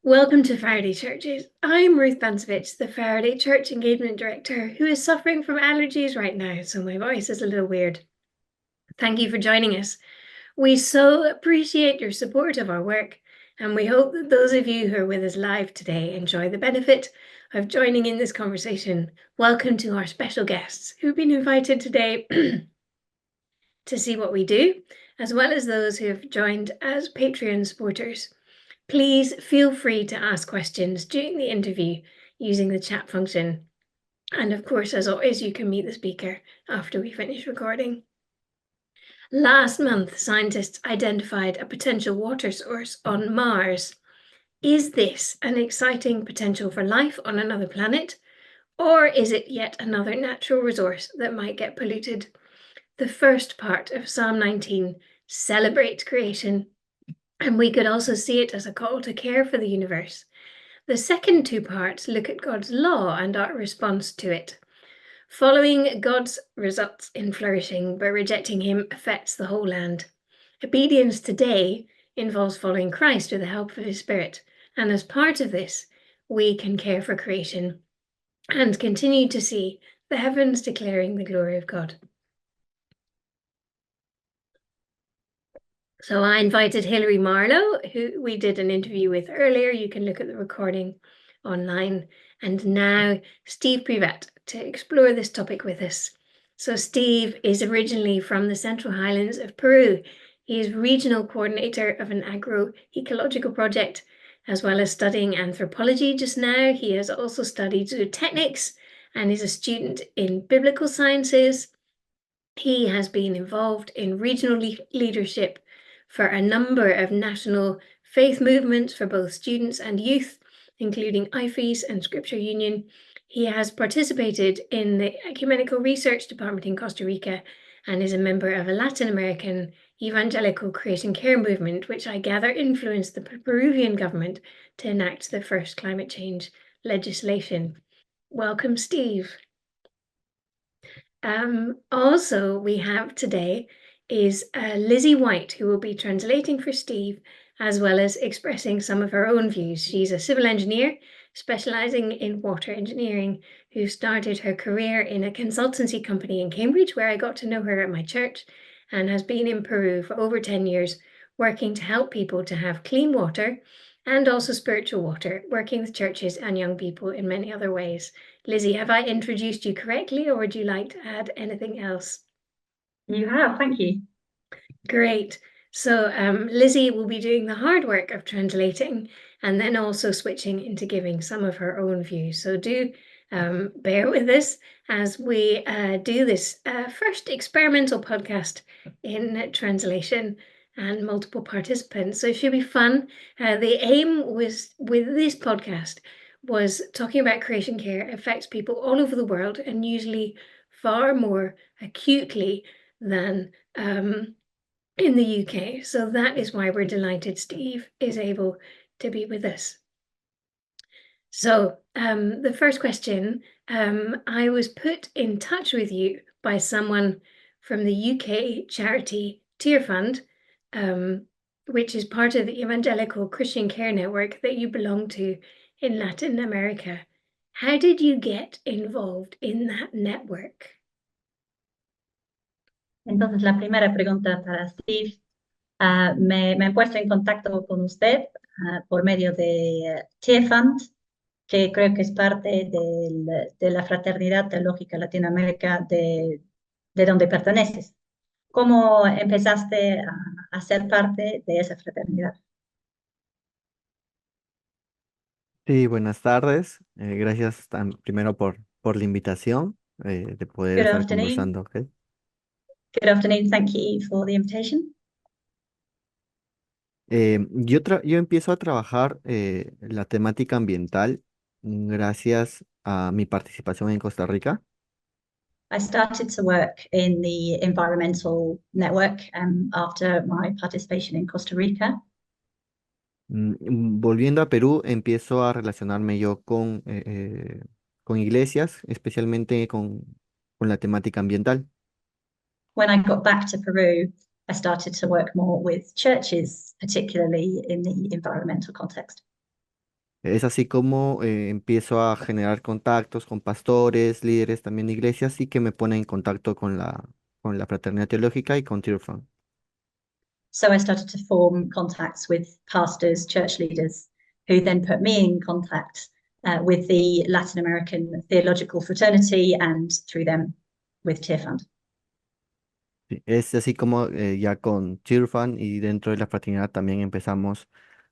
Welcome to Faraday Churches. I'm Ruth Bancevich, the Faraday Church Engagement Director, who is suffering from allergies right now, so my voice is a little weird. Thank you for joining us. We so appreciate your support of our work, and we hope that those of you who are with us live today enjoy the benefit of joining in this conversation. Welcome to our special guests who've been invited today to see what we do, as well as those who have joined as Patreon supporters. Please feel free to ask questions during the interview using the chat function. And of course, as always, you can meet the speaker after we finish recording. Last month, scientists identified a potential water source on Mars. Is this an exciting potential for life on another planet? Or is it yet another natural resource that might get polluted? The first part of Psalm 19 celebrates creation, and we could also see it as a call to care for the universe. The second two parts look at God's law and our response to it. Following God's results in flourishing, but rejecting him affects the whole land. Obedience today involves following Christ with the help of his Spirit. And as part of this, we can care for creation and continue to see the heavens declaring the glory of God. So I invited Hilary Marlowe, who we did an interview with earlier. You can look at the recording online. And now Steve Privat to explore this topic with us. So Steve is originally from the Central Highlands of Peru. He is regional coordinator of an agroecological project, as well as studying anthropology just now. He has also studied zootechnics and is a student in biblical sciences. He has been involved in regional leadership for a number of national faith movements for both students and youth, including IFES and Scripture Union. He has participated in the Ecumenical Research Department in Costa Rica and is a member of a Latin American evangelical creation care movement, which I gather influenced the Peruvian government to enact the first climate change legislation. Welcome, Steve. Also, we have today is Lizzie White, who will be translating for Steve, as well as expressing some of her own views. She's a civil engineer specializing in water engineering, who started her career in a consultancy company in Cambridge, where I got to know her at my church, and has been in Peru for over 10 years, working to help people to have clean water and also spiritual water, working with churches and young people in many other ways. Lizzie, have I introduced you correctly, or would you like to add anything else? You have, thank you. Great. So Lizzie will be doing the hard work of translating and then also switching into giving some of her own views. So do bear with us as we do this first experimental podcast in translation and multiple participants. So it should be fun. The aim was with this podcast was talking about creation care affects people all over the world and usually far more acutely than in the UK. So that is why we're delighted Steve is able to be with us. So the first question, I was put in touch with you by someone from the UK charity Tearfund, which is part of the Evangelical Christian Care Network that you belong to in Latin America. How did you get involved in that network? Entonces, la primera pregunta para Steve. Me he puesto en contacto con usted por medio de Tearfund, que creo que es parte de la Fraternidad Teológica Latinoamérica de donde perteneces. ¿Cómo empezaste a ser parte de esa fraternidad? Sí, buenas tardes. Gracias primero por la invitación de poder Good estar afternoon. conversando. ¿Ok? Good afternoon. Thank you for the invitation. Yo empiezo a trabajar la temática ambiental gracias a mi participación en Costa Rica. I started to work in the environmental network after my participation in Costa Rica. Volviendo a Perú, empiezo a relacionarme yo con iglesias, especialmente con la temática ambiental. When I got back to Peru, I started to work more with churches, particularly in the environmental context. Es así como empiezo a generar contactos con pastores, líderes también de iglesias y que me ponen en contacto con la fraternidad teológica y con Tearfund. So I started to form contacts with pastors, church leaders, who then put me in contact with the Latin American Theological Fraternity and through them with Tearfund. Sí, es así como ya con Tearfund y dentro de la fraternidad también empezamos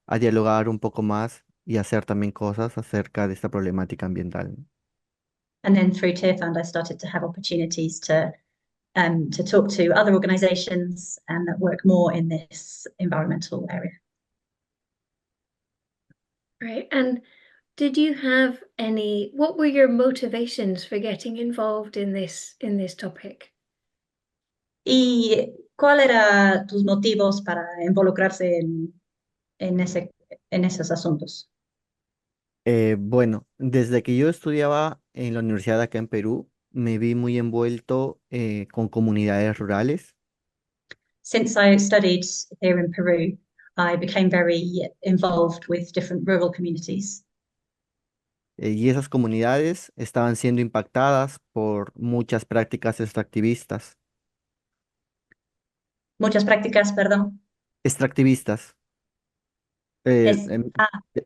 a dialogar un poco más y hacer también cosas acerca de esta problemática ambiental. And then through Tearfund, I started to have opportunities to talk to other organizations and that work more in this environmental area. Right. And did you have any, what were your motivations for getting involved in this topic? ¿Y cuál eran tus motivos para involucrarse en, en esos asuntos? Bueno, desde que yo estudiaba en la universidad acá en Perú, me vi muy envuelto con comunidades rurales. Since I studied here in Peru, I became very involved with different rural communities. Y esas comunidades estaban siendo impactadas por muchas prácticas extractivistas. Muchas prácticas, perdón. Extractivistas. eh, Yes. em,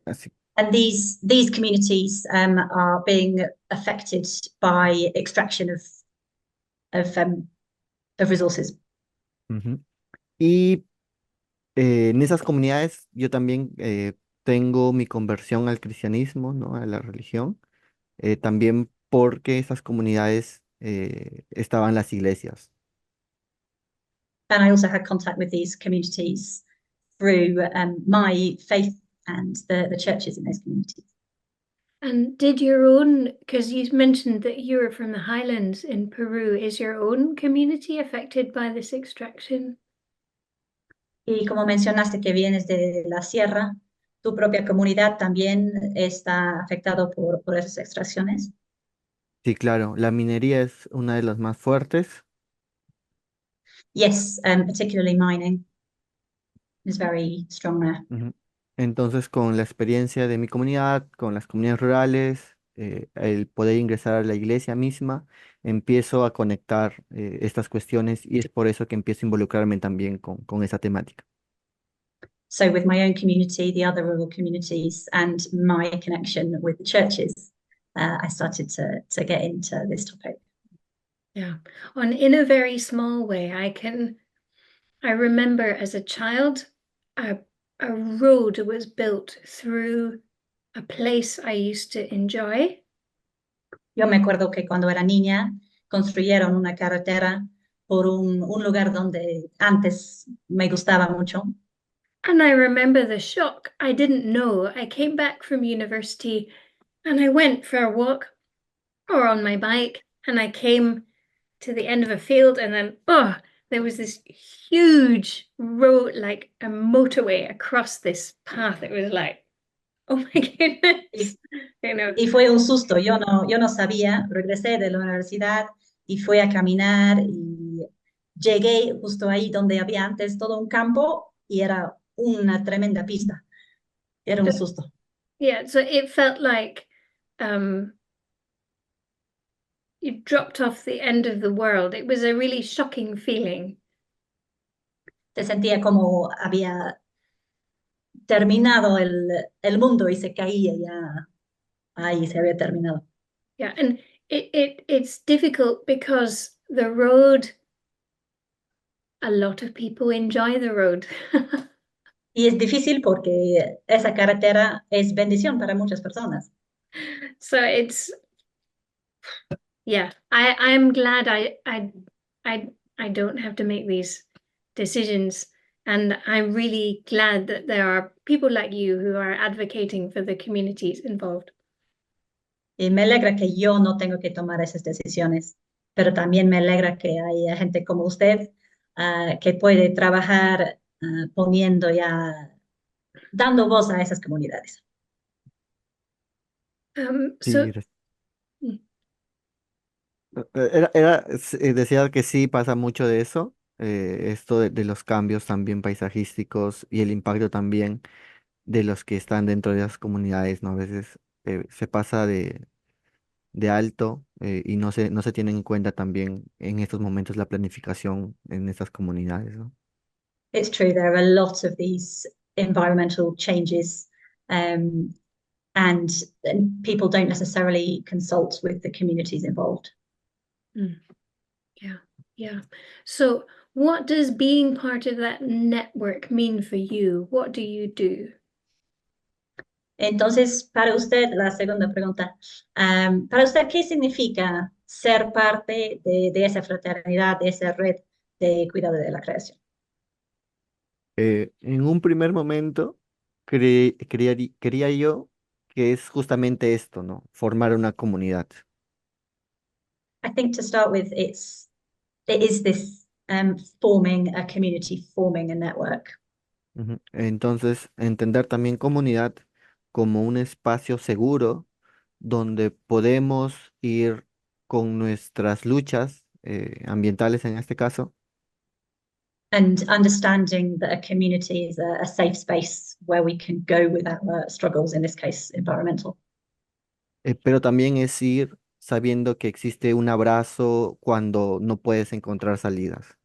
Así. And these communities are being affected by extraction of, um, of resources. Ujú. Y en esas comunidades yo también tengo mi conversión al cristianismo, ¿no? A la religión. También porque esas comunidades estaban las iglesias. And I also had contact with these communities through my faith and the churches in those communities. And did your own, because you mentioned that you were from the highlands in Peru, is your own community affected by this extraction? Y como mencionaste que vienes de la sierra, ¿tu propia comunidad también está afectado por esas extracciones? Sí, claro, la minería es una de las más fuertes. Yes, particularly mining is very strong there. Ujú. Entonces, con la experiencia de mi comunidad, con las comunidades rurales, el poder ingresar a la iglesia misma, empiezo a conectar estas cuestiones y es por eso que empiezo a involucrarme también con esa temática. So with my own community, the other rural communities, and my connection with the churches, I started to get into this topic. Yeah. On in a very small way, I remember as a child, a, a road was built through a place I used to enjoy. Yo me acuerdo que cuando era niña construyeron una carretera por un lugar donde antes me gustaba mucho. And I remember the shock. I didn't know. I came back from university and I went for a walk or on my bike and I came to the end of a field and then, oh, there was this huge road, like a motorway across this path. It was like, oh my Y, goodness. You know, y fue un susto, yo no sabía, regresé de la universidad y fui a caminar y llegué justo ahí donde había antes todo un campo y era una tremenda pista, era un susto. yeah, so it felt like um you dropped off the end of the world. It was a really shocking feeling. Se sentía como había terminado el mundo y se caía ya, ahí se había terminado. Yeah, and it's difficult because the road, a lot of people enjoy the road. Y es difícil porque esa carretera es bendición para muchas personas. So it's yeah, I'm glad I don't have to make these decisions. And I'm really glad that there are people like you who are advocating for the communities involved. Y me alegra que yo no tengo que tomar esas decisiones, pero también me alegra que haya gente como usted que puede trabajar poniendo ya, dando voz a esas comunidades. So Sí, decía que sí pasa mucho de eso, esto de los cambios también paisajísticos y el impacto también de los que están dentro de las comunidades, ¿no? A veces se pasa de alto y no se tiene en cuenta también en estos momentos la planificación en estas comunidades, ¿no? It's true, there are a lot of these environmental changes, um, and people don't necessarily consult with the communities involved. Yeah, yeah. So, what does being part of that network mean for you? What do you do? Entonces, para usted, la segunda pregunta, para usted, ¿qué significa ser parte de esa fraternidad, de esa red de cuidado de la creación? En un primer momento quería yo que es justamente esto, ¿no? Formar una comunidad. I think to start with, it is this forming a community, forming a network. Ujú. Entonces, entender también comunidad como un espacio seguro donde podemos ir con nuestras luchas ambientales en este caso, And understanding that a community is a safe space where we can go with our struggles, in this case, environmental. pero también es ir sabiendo que existe un abrazo cuando no puedes encontrar salidas.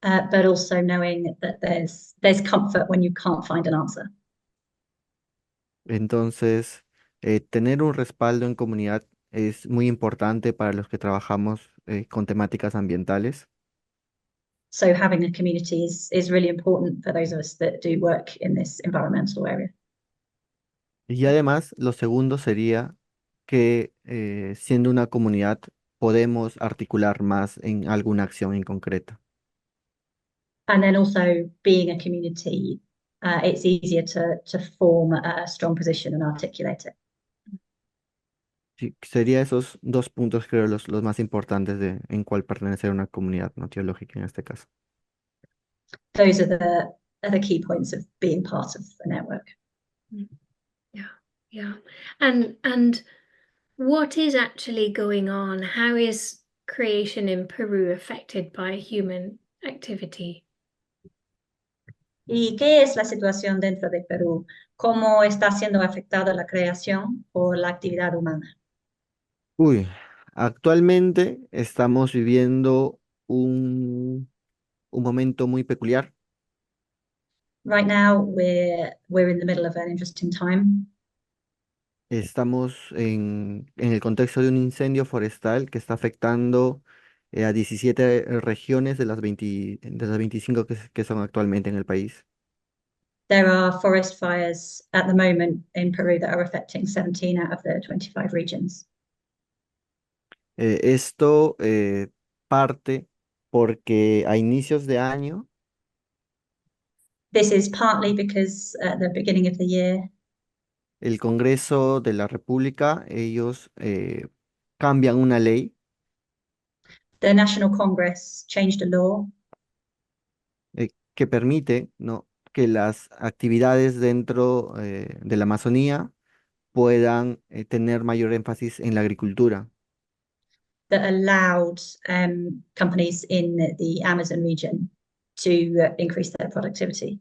But also knowing that there's comfort when you can't find an answer. Entonces, tener un respaldo en comunidad es muy importante para los que trabajamos con temáticas ambientales. So having a community is really important for those of us that do work in this environmental area. Y además, lo segundo sería que siendo una comunidad podemos articular más en alguna acción en concreto. And then also being a community, it's easier to form a strong position and articulate it. Sí, sería esos dos puntos, creo, los más importantes en cuál pertenecer a una comunidad no teológica en este caso. Those are the key points of being part of a network. Yeah, yeah. And what is actually going on? How is creation in Peru affected by human activity? ¿Y qué es la situación dentro de Perú? ¿Cómo está siendo afectada la creación por la actividad humana? Uy, actualmente estamos viviendo un momento muy peculiar. Right now, we're in the middle of an interesting time. Estamos en el contexto de un incendio forestal que está afectando a 17 regiones de las 25 que son actualmente en el país. There are forest fires at the moment in Peru that are affecting 17 out of the 25 regions. Esto parte porque a inicios de año This is partly because at the beginning of the year, el Congreso de la República, ellos cambian una ley the National Congress changed a law que permite, ¿no?, que las actividades dentro de la Amazonía puedan tener mayor énfasis en la agricultura. that allowed companies in the Amazon region to increase their productivity.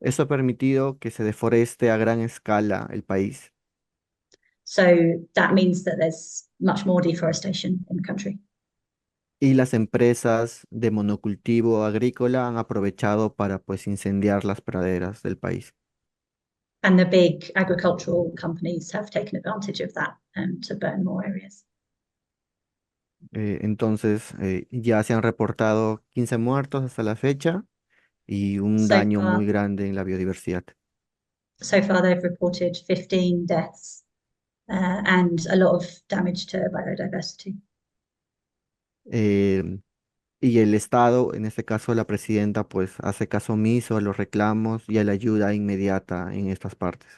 Eso ha permitido que se deforeste a gran escala el país So that means that there's much more deforestation in the country. y las empresas de monocultivo agrícola han aprovechado para pues incendiar las praderas del país. And the big agricultural companies have taken advantage of that to burn more areas. Entonces ya se han reportado 15 muertos hasta la fecha y un So daño far, muy grande en la biodiversidad. they've reported 15 deaths and a lot of damage to biodiversity. Eh, y el Estado, en este caso la presidenta, pues hace caso omiso a los reclamos y a la ayuda inmediata en estas partes.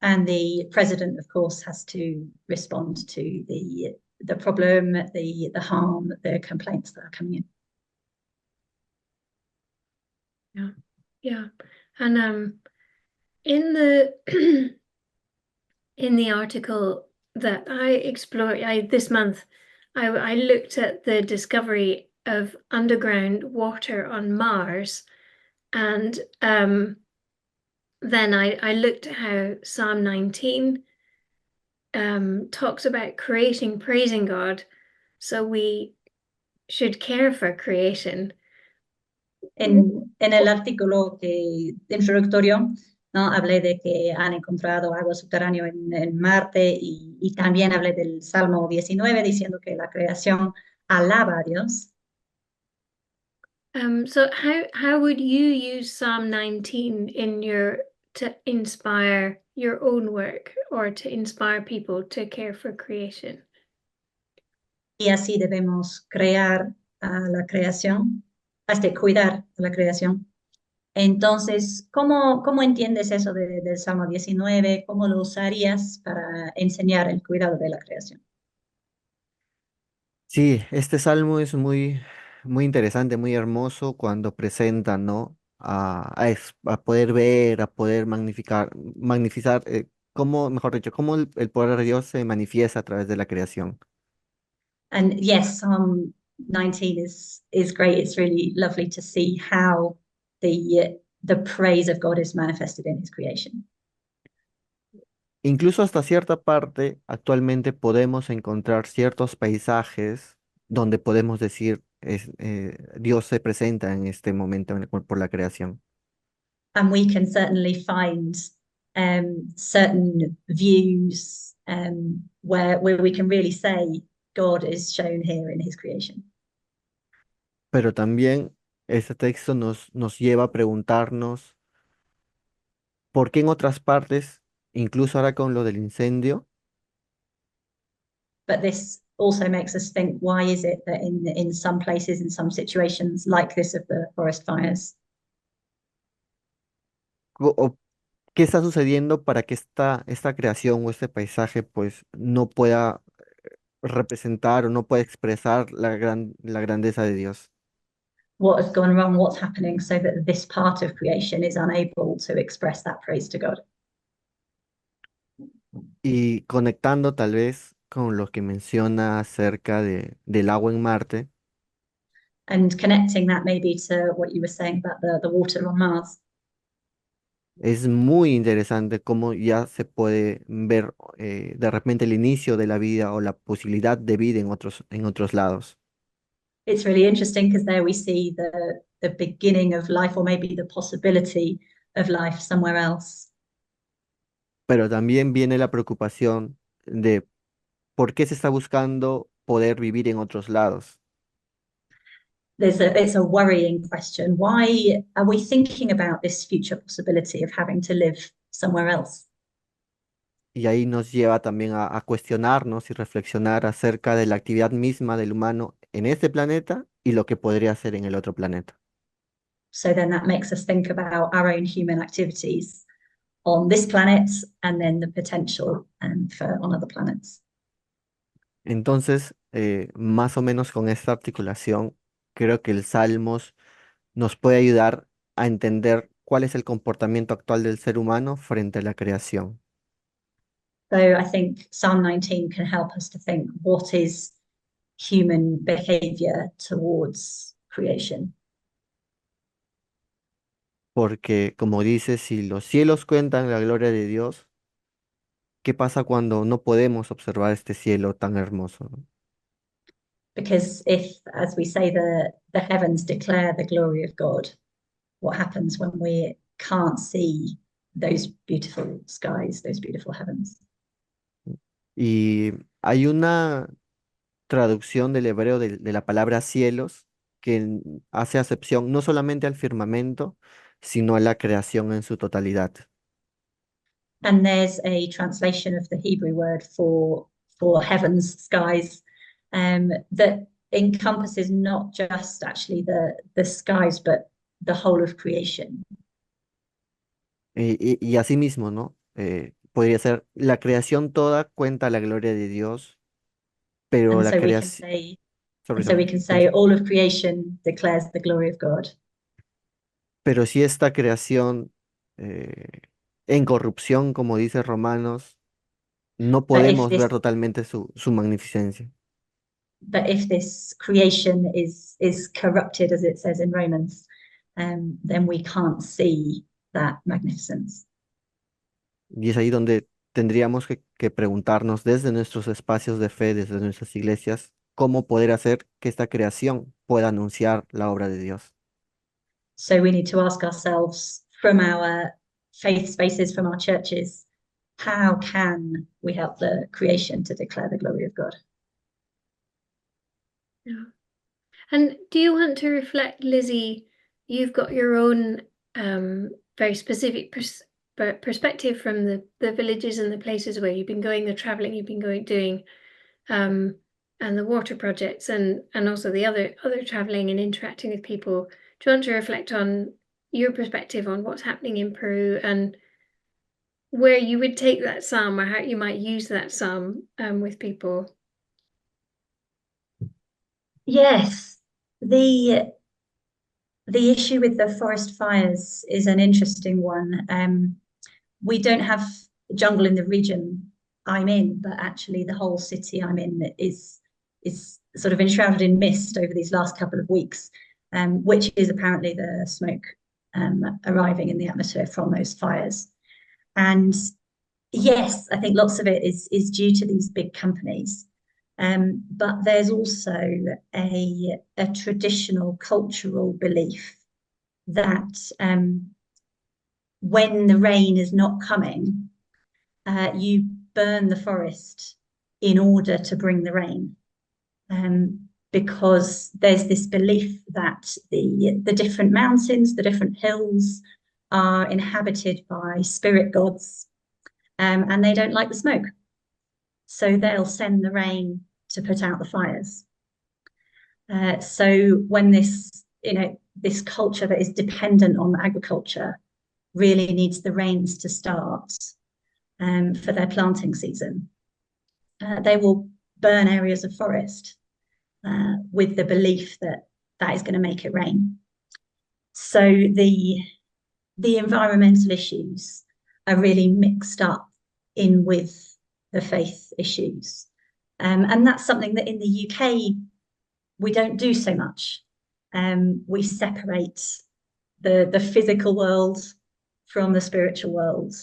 And the president, of course, has to respond to the problem, the harm, the complaints that are coming in. Yeah, yeah. And in the in the article that I explored this month, I looked at the discovery of underground water on Mars, and then I looked at how Psalm 19 talks about creating, praising God. So we should care for creation. En el artículo introductorio, ¿no? Hablé de que han encontrado agua subterránea en Marte y también hablé del Salmo 19 diciendo que la creación alaba a Dios. So how would you use Psalm 19 to inspire your own work or to inspire people to care for creation? Y así debemos crear a la creación, cuidar a la creación. Entonces, ¿cómo entiendes eso del Salmo 19? ¿Cómo lo usarías para enseñar el cuidado de la creación? Sí, este salmo es muy interesante, muy hermoso cuando presenta, ¿no? A poder ver, a poder magnificar, cómo, mejor dicho, cómo el poder de Dios se manifiesta a través de la creación. And yes, Psalm 19 is great. It's really lovely to see how the praise of God is manifested in his creation. Incluso hasta cierta parte, actualmente podemos encontrar ciertos paisajes donde podemos decir, Dios se presenta en este momento por la creación. And we can certainly find certain views where we can really say God is shown here in his creation. Pero también este texto nos lleva a preguntarnos por qué en otras partes, incluso ahora con lo del incendio, But this also makes us think, why is it that in some places, in some situations like this of the forest fires, o qué está sucediendo para que esta creación o este paisaje pues no pueda representar o no pueda expresar la grandeza de Dios. what has gone wrong, what's happening so that this part of creation is unable to express that praise to God? Y conectando tal vez con lo que menciona acerca del agua en Marte, And connecting that maybe to what you were saying about the water on Mars. es muy interesante cómo ya se puede ver de repente el inicio de la vida o la posibilidad de vida en otros lados. It's really interesting because there we see the beginning of life, or maybe the possibility of life somewhere else. Pero también viene la preocupación de por qué se está buscando poder vivir en otros lados. It's a worrying question. Why are we thinking about this future possibility of having to live somewhere else? Y ahí nos lleva también a cuestionarnos y reflexionar acerca de la actividad misma del humano en este planeta y lo que podría hacer en el otro planeta. So then that makes us think about our own human activities on this planet and then the potential for on other planets. Entonces, más o menos con esta articulación, creo que el Salmos nos puede ayudar a entender cuál es el comportamiento actual del ser humano frente a la creación. So I think Psalm 19 can help us to think, what is human behavior towards creation? Porque, como dice, si los cielos cuentan la gloria de Dios, ¿qué pasa cuando no podemos observar este cielo tan hermoso, ¿no? Because if, as we say, the heavens declare the glory of God, what happens when we can't see those beautiful skies, those beautiful heavens? Y hay una traducción del hebreo de la palabra cielos que hace acepción no solamente al firmamento, sino a la creación en su totalidad. And there's a translation of the Hebrew word for heavens, skies, that encompasses not just actually the skies, but the whole of creation. Y asimismo, ¿no? Podría ser la creación toda cuenta la gloria de Dios, pero And la so we can creación, say, sorry, and so we sorry, can say continúa. all of creation declares the glory of God. Pero si esta creación en corrupción, como dice Romanos, no But if podemos ver this totalmente su magnificencia. but if this creation is corrupted, as it says in Romans, then we can't see that magnificence. Y es ahí donde tendríamos que preguntarnos desde nuestros espacios de fe, desde nuestras iglesias, cómo poder hacer que esta creación pueda anunciar la obra de Dios. So we need to ask ourselves from our faith spaces, from our churches, how can we help the creation to declare the glory of God? Yeah. And do you want to reflect, Lizzie, you've got your own very specific perspective from the villages and the places where you've been going, the traveling you've been doing, and the water projects, and also the other traveling and interacting with people. Do you want to reflect on your perspective on what's happening in Peru and where you would take that psalm or how you might use that psalm with people? Yes, the issue with the forest fires is an interesting one. We don't have jungle in the region I'm in, but actually the whole city I'm in is sort of enshrouded in mist over these last couple of weeks, which is apparently the smoke arriving in the atmosphere from those fires. And yes, I think lots of it is due to these big companies. But there's also a traditional cultural belief that when the rain is not coming, you burn the forest in order to bring the rain. Because there's this belief that the different mountains, the different hills are inhabited by spirit gods, and they don't like the smoke. So they'll send the rain to put out the fires. So when this culture that is dependent on agriculture really needs the rains to start for their planting season, they will burn areas of forest with the belief that that is going to make it rain. So the environmental issues are really mixed up in with the faith issues. And that's something that in the UK, we don't do so much. We separate the physical world from the spiritual world.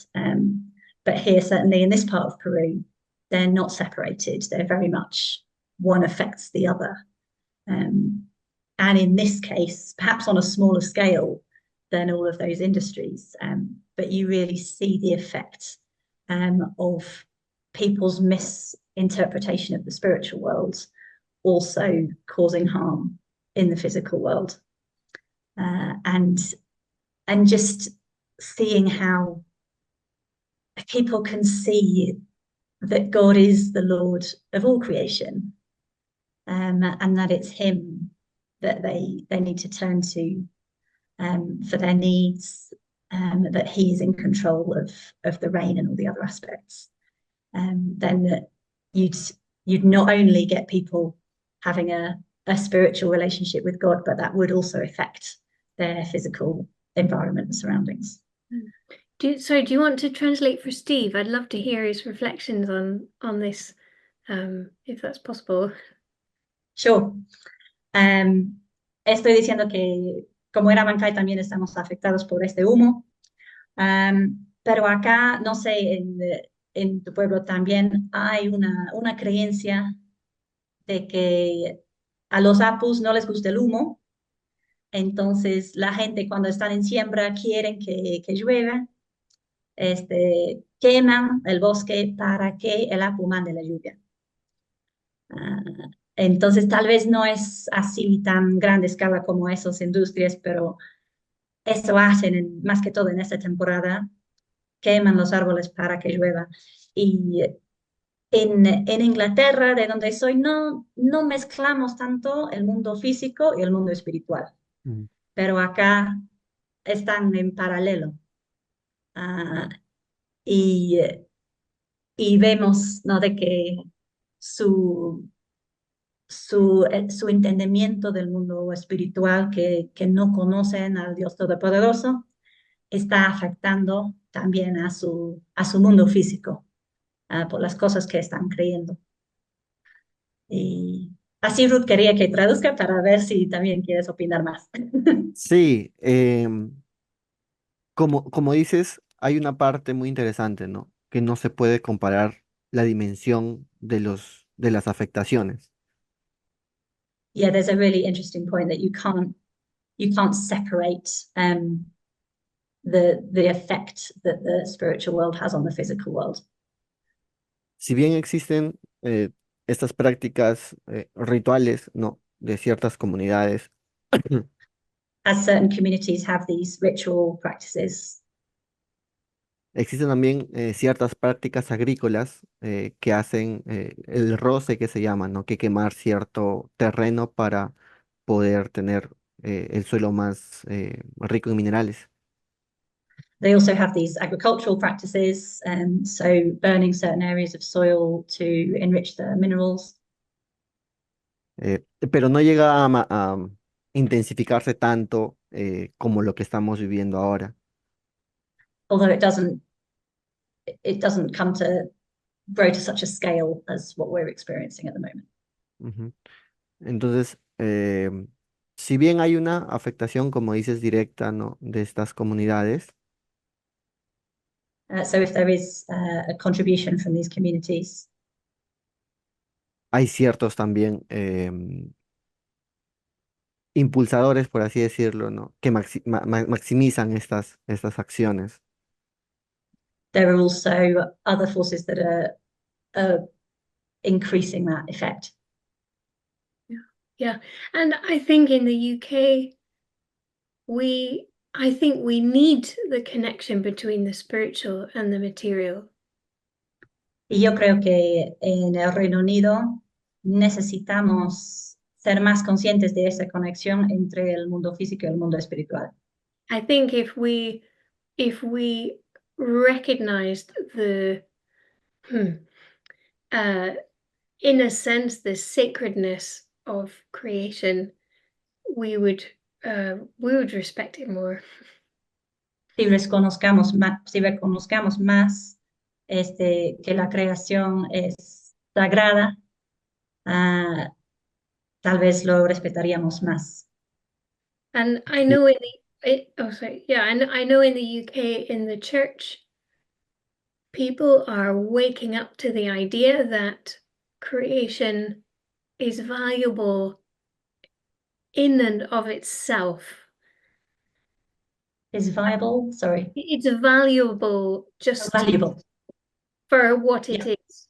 But here, certainly in this part of Peru, they're not separated. They're very much one affects the other. And in this case, perhaps on a smaller scale than all of those industries, but you really see the effect of people's misinterpretation of the spiritual world also causing harm in the physical world. And just seeing how people can see that God is the Lord of all creation, and that it's him that they need to turn to for their needs, that he is in control of the rain and all the other aspects. Then you'd not only get people having a spiritual relationship with God, but that would also affect their physical environment and surroundings. Do you want to translate for Steve? I'd love to hear his reflections on this, if that's possible. Sure. Estoy diciendo que como era Bancay también estamos afectados por este humo, pero acá, no sé, en tu pueblo también hay una creencia de que a los apus no les gusta el humo, entonces la gente cuando están en siembra quieren que llueva, queman el bosque para que el apu mande la lluvia. Entonces tal vez no es así tan grande escala como esas industrias, pero eso hacen más que todo en esta temporada, queman los árboles para que llueva. Y en Inglaterra, de donde soy, no mezclamos tanto el mundo físico y el mundo espiritual, pero acá están en paralelo. Y vemos, ¿no?, de que su entendimiento del mundo espiritual, que no conocen al Dios Todopoderoso, está afectando también a su mundo físico, por las cosas que están creyendo. Y así Ruth quería que traduzca para ver si también quieres opinar más. Sí, como dices, hay una parte muy interesante, ¿no? Que no se puede comparar la dimensión de las afectaciones. Yeah, there's a really interesting point that you can't separate the effect that the spiritual world has on the physical world. Si bien existen estas prácticas rituales, ¿no? De ciertas comunidades, As certain communities have these ritual practices, existen también ciertas prácticas agrícolas que hacen el roce que se llama, ¿no? Que quemar cierto terreno para poder tener el suelo más rico en minerales. they also have these agricultural practices, so burning certain areas of soil to enrich the minerals. Pero no llega a intensificarse tanto como lo que estamos viviendo ahora. Although it doesn't come to grow to such a scale as what we're experiencing at the moment. Ujú. Entonces, si bien hay una afectación, como dices, directa, ¿no? De estas comunidades, So if there is a contribution from these communities, hay ciertos también impulsadores, por así decirlo, ¿no? Que maximizan estas acciones. there are also other forces that are increasing that effect. Yeah. And I think in the UK, I think we need the connection between the spiritual and the material. Y yo creo que en el Reino Unido necesitamos ser más conscientes de esa conexión entre el mundo físico y el mundo espiritual. I think if we recognized uh, in a sense, the sacredness of creation, we would respect it more. Si reconozcamos más que la creación es sagrada, tal vez lo respetaríamos más. And I Sí. know I know in the UK in the church, people are waking up to the idea that creation is valuable in and of itself. Is viable, sorry, It's valuable just valuable. for what it Yeah. is.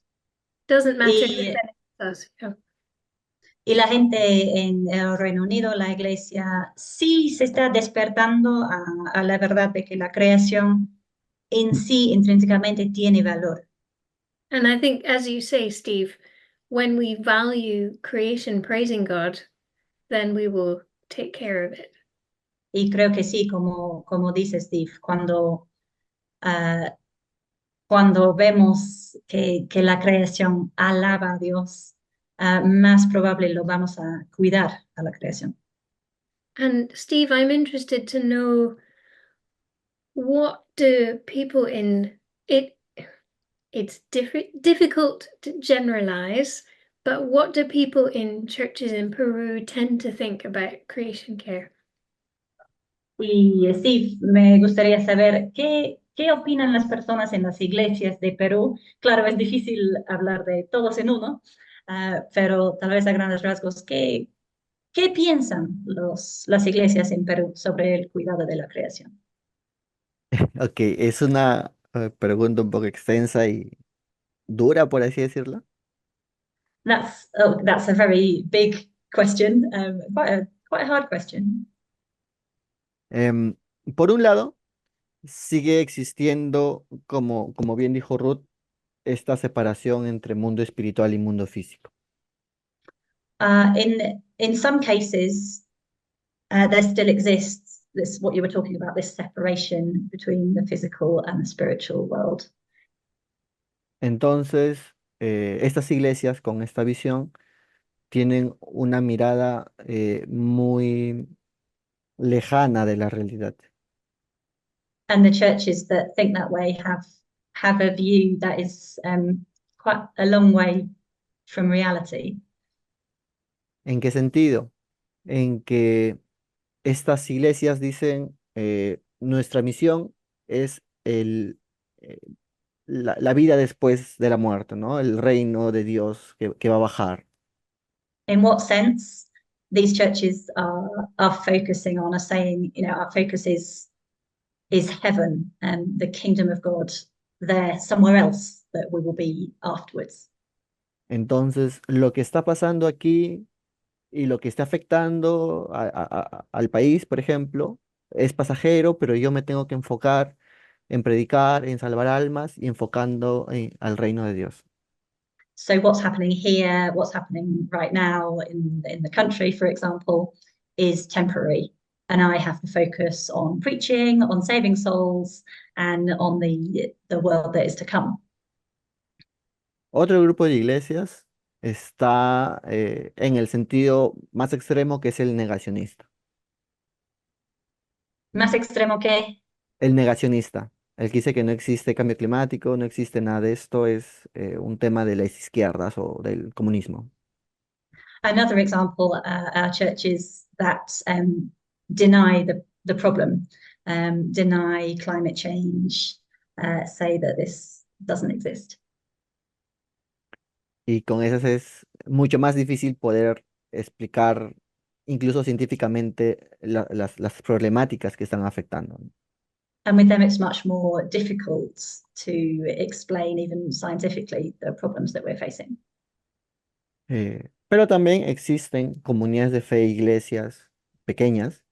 Doesn't matter who Y, benefits us. Yeah. y la gente en el Reino Unido, la iglesia, sí se está despertando a la verdad de que la creación en sí intrínsecamente tiene valor. And I think, as you say, Steve, when we value creation praising God, then we will take care of it. Y creo que sí, como dice Steve, cuando vemos que la creación alaba a Dios, más probable lo vamos a cuidar a la creación. And Steve, I'm interested to know, what do people in it, it's difficult to generalize, but what do people in churches in Peru tend to think about creation care? Y Steve, me gustaría saber qué opinan las personas en las iglesias de Perú. Claro, es difícil hablar de todos en uno, pero tal vez a grandes rasgos, ¿qué piensan las iglesias en Perú sobre el cuidado de la creación? Ok, es una pregunta un poco extensa y dura, por así decirlo. That's a very big question, quite a hard question. Em, por un lado, sigue existiendo, como bien dijo Ruth, esta separación entre mundo espiritual y mundo físico. In some cases, there still exists this what you were talking about, this separation between the physical and the spiritual world. Entonces, estas iglesias con esta visión tienen una mirada muy lejana de la realidad. And the churches that think that way have a view that is quite a long way from reality. ¿En qué sentido? En que estas iglesias dicen, nuestra misión es eh, la vida después de la muerte, ¿no? El reino de Dios que va a bajar. In what sense these churches are focusing on, are saying, our focus is heaven and the kingdom of God there, somewhere else that we will be afterwards. Entonces, lo que está pasando aquí y lo que está afectando al país, por ejemplo, es pasajero, pero yo me tengo que enfocar en predicar, en salvar almas y enfocando al reino de Dios. So what's happening here, what's happening right now in the country, for example, is temporary. And I have to focus on preaching, on saving souls, and on the world that is to come. Otro grupo de iglesias está en el sentido más extremo, que es el negacionista. Más extremo que El negacionista, el que dice que no existe cambio climático, no existe nada de esto, es un tema de las izquierdas o del comunismo. another example are churches that deny the problem, deny climate change, say that this doesn't exist. Y con esas es mucho más difícil poder explicar, incluso científicamente, las problemáticas que están afectando, ¿no? And with them, it's much more difficult to explain, even scientifically, the problems that we're facing. Pero también existen comunidades de fe, iglesias pequeñas,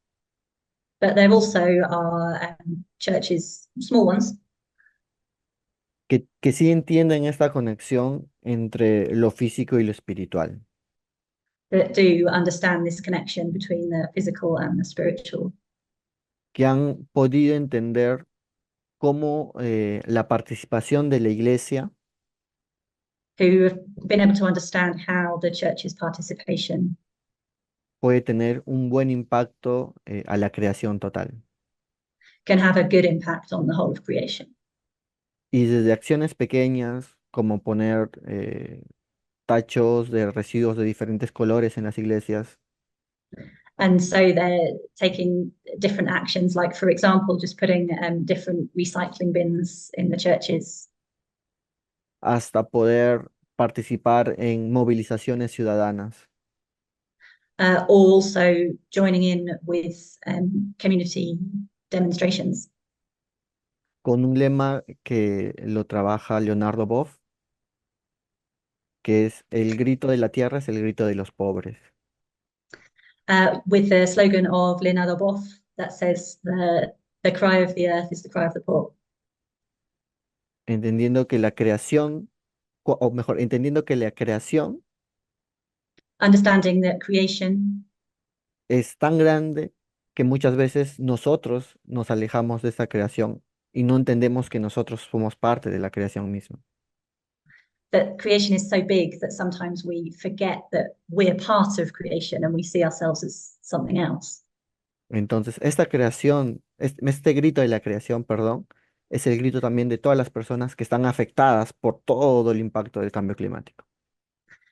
But there also are churches, small ones, que sí entienden esta conexión entre lo físico y lo espiritual, that do understand this connection between the physical and the spiritual, que han podido entender cómo la participación de la iglesia who have been able to understand how the church's participation puede tener un buen impacto a la creación total. can have a good impact on the whole of creation. Y desde acciones pequeñas, como poner tachos de residuos de diferentes colores en las iglesias, And so they're taking different actions, like, for example, just putting different recycling bins in the churches, hasta poder participar en movilizaciones ciudadanas, also joining in with community demonstrations. con un lema que lo trabaja Leonardo Boff, que es: el grito de la tierra es el grito de los pobres. With the slogan of Leonardo Boff that says the cry of the earth is the cry of the poor. Entendiendo que la creación, o mejor, entendiendo que la creación Understanding that creation es tan grande que muchas veces nosotros nos alejamos de esa creación y no entendemos que nosotros somos parte de la creación misma. that creation is so big that sometimes we forget that we're part of creation and we see ourselves as something else. Entonces, esta creación, este grito de la creación, perdón, es el grito también de todas las personas que están afectadas por todo el impacto del cambio climático.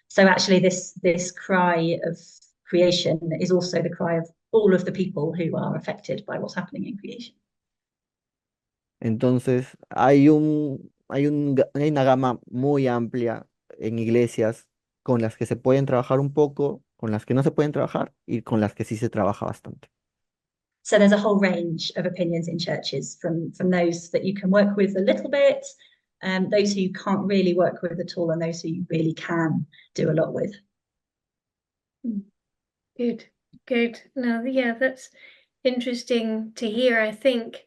So actually this cry of creation is also the cry of all of the people who are affected by what's happening in creation. Entonces, hay una gama muy amplia en iglesias con las que se pueden trabajar un poco, con las que no se pueden trabajar y con las que sí se trabaja bastante. So there's a whole range of opinions in churches, from those that you can work with a little bit, those who you can't really work with at all, and those who you really can do a lot with. Good, good. No, yeah, that's interesting to hear. I think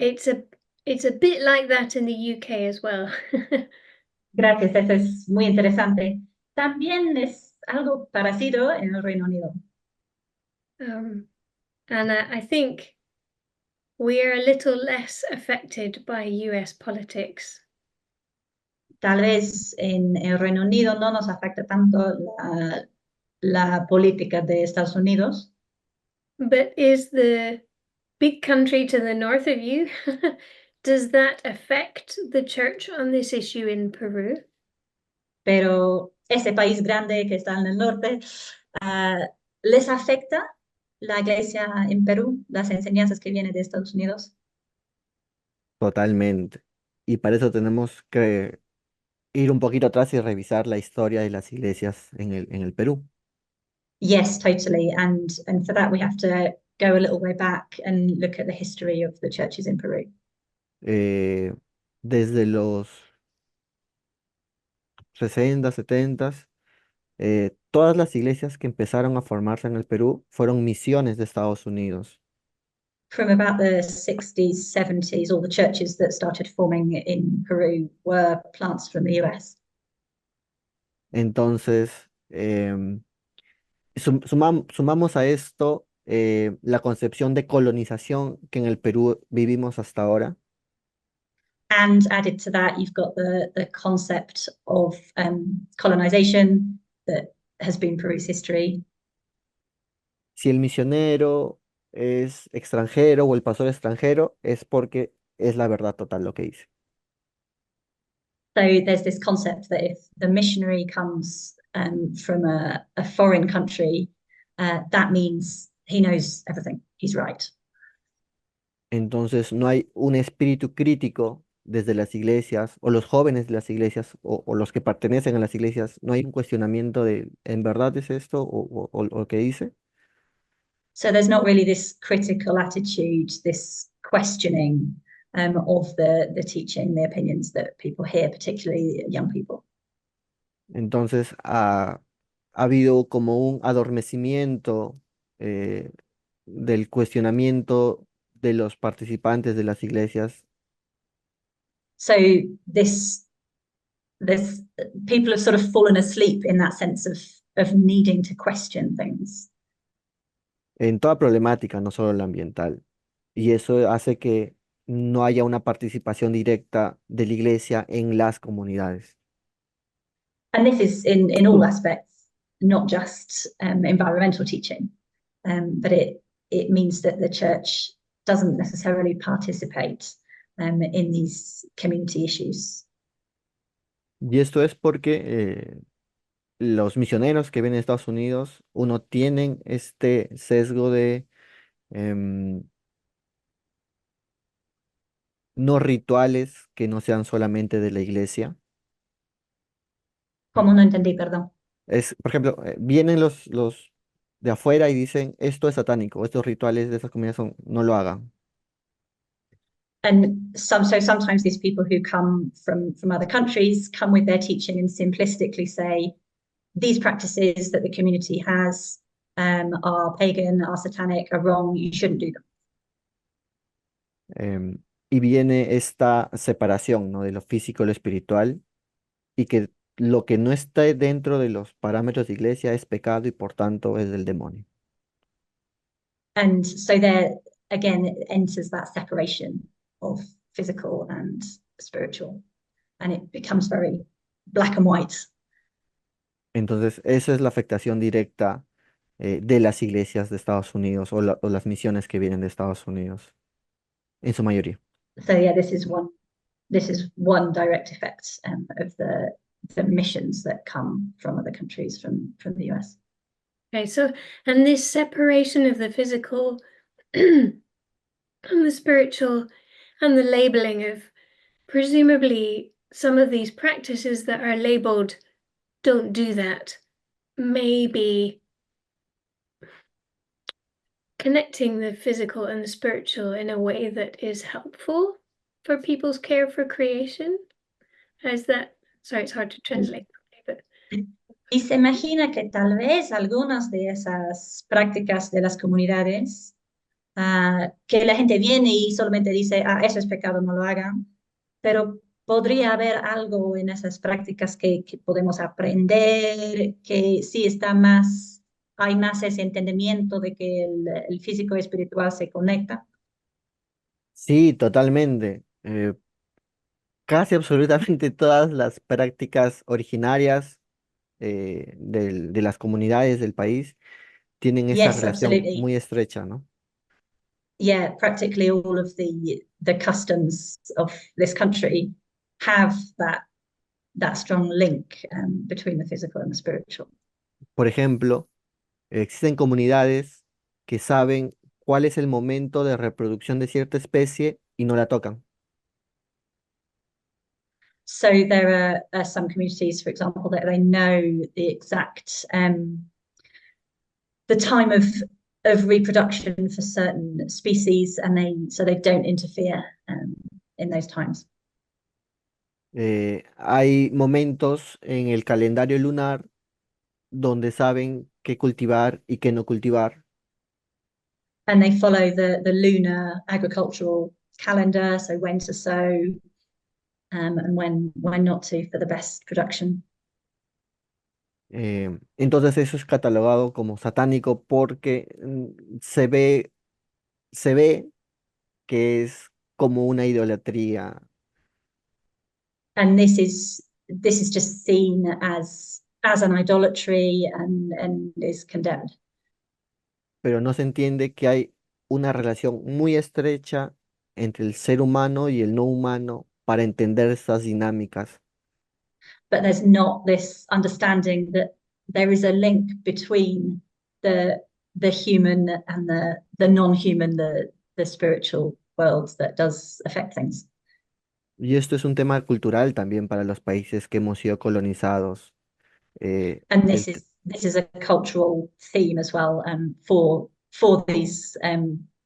it's a bit like that in the UK as well. Gracias, eso es muy interesante. También es algo parecido en el Reino Unido. And I think we're a little less affected by US politics. Tal vez en el Reino Unido no nos afecta tanto la política de Estados Unidos, But is the big country to the north of you, does that affect the church on this issue in Peru? pero ese país grande que está en el norte les afecta la iglesia en Perú, las enseñanzas que vienen de Estados Unidos? Totalmente. Y para eso tenemos que ir un poquito atrás y revisar la historia de las iglesias en el Perú. Yes, totally. And for that, we have to go a little way back and look at the history of the churches in Peru. Eh, Desde los 60, 70, todas las iglesias que empezaron a formarse en el Perú fueron misiones de Estados Unidos. From about the 60s, 70s, all the churches that started forming in Peru were plants from the US. Entonces, sumamos a esto la concepción de colonización que en el Perú vivimos hasta ahora. And added to that, you've got the concept of colonization that has been Peru's history. Si el misionero es extranjero o el pastor extranjero, es porque es la verdad total lo que dice. So there's this concept that if the missionary comes from a foreign country, that means he knows everything. He's right. Entonces, no hay un espíritu crítico desde las iglesias o los jóvenes de las iglesias o los que pertenecen a las iglesias, no hay un cuestionamiento de, ¿en verdad es esto o lo que dice? So there's not really this critical attitude, this questioning of the teaching, the opinions that people hear, particularly young people. Entonces, ha habido como un adormecimiento eh, del cuestionamiento de los participantes de las iglesias. So this people have sort of fallen asleep in that sense of needing to question things. En toda problemática, no solo la ambiental. Y eso hace que no haya una participación directa de la iglesia en las comunidades. And this is in all aspects, not just environmental teaching, but it means that the church doesn't necessarily participate in these community issues. Y esto es porque los misioneros que vienen de Estados Unidos, uno tienen este sesgo de em, no rituales que no sean solamente de la iglesia. Como no entendí, perdón. Es, por ejemplo, vienen los de afuera y dicen, esto es satánico, estos rituales de esas comunidades son, no lo hagan. And so sometimes these people who come from other countries come with their teaching and simplistically say these practices that the community has are pagan, are satanic, are wrong, you shouldn't do them. Y viene esta separación, ¿no? De lo físico y lo espiritual, y que lo que no está dentro de los parámetros de iglesia es pecado y por tanto es del demonio. And so there again it enters that separation of physical and spiritual, and it becomes very black and white. Entonces, esa es la afectación directa de las iglesias de Estados Unidos o las misiones que vienen de Estados Unidos, en su mayoría. So yeah, this is one direct effect of the missions that come from other countries from the US. Okay, so, and this separation of the physical and the spiritual and the labeling of presumably some of these practices that are labeled don't do that, maybe connecting the physical and the spiritual in a way that is helpful for people's care for creation. Is that, sorry, it's hard to translate, but Y se imagina que tal vez algunas de esas prácticas de las comunidades, que la gente viene y solamente dice, eso es pecado, no lo hagan, pero podría haber algo en esas prácticas que podemos aprender, que sí está más, hay más ese entendimiento de que el físico y espiritual se conectan. Sí, totalmente. Casi absolutamente todas las prácticas originarias de las comunidades del país tienen esa Yes, relación absolutely. muy estrecha, ¿no? Yeah, practically all of the customs of this country have that strong link between the physical and the spiritual. Por ejemplo, existen comunidades que saben cuál es el momento de reproducción de cierta especie y no la tocan. So there are some communities, for example, that they know the exact the time of reproduction for certain species, and they don't interfere in those times. Hay momentos en el calendario lunar donde saben qué cultivar y qué no cultivar. And they follow the lunar agricultural calendar, so when to sow and when not to for the best production. Entonces eso es catalogado como satánico porque se ve que es como una idolatría, And this is just seen as an idolatry and is condemned. pero no se entiende que hay una relación muy estrecha entre el ser humano y el no humano para entender estas dinámicas. But there's not this understanding that there is a link between the human and the non-human, the spiritual worlds that does affect things. Y esto es un tema cultural también para los países que hemos sido colonizados. eh, And el t- this is a cultural theme as well for these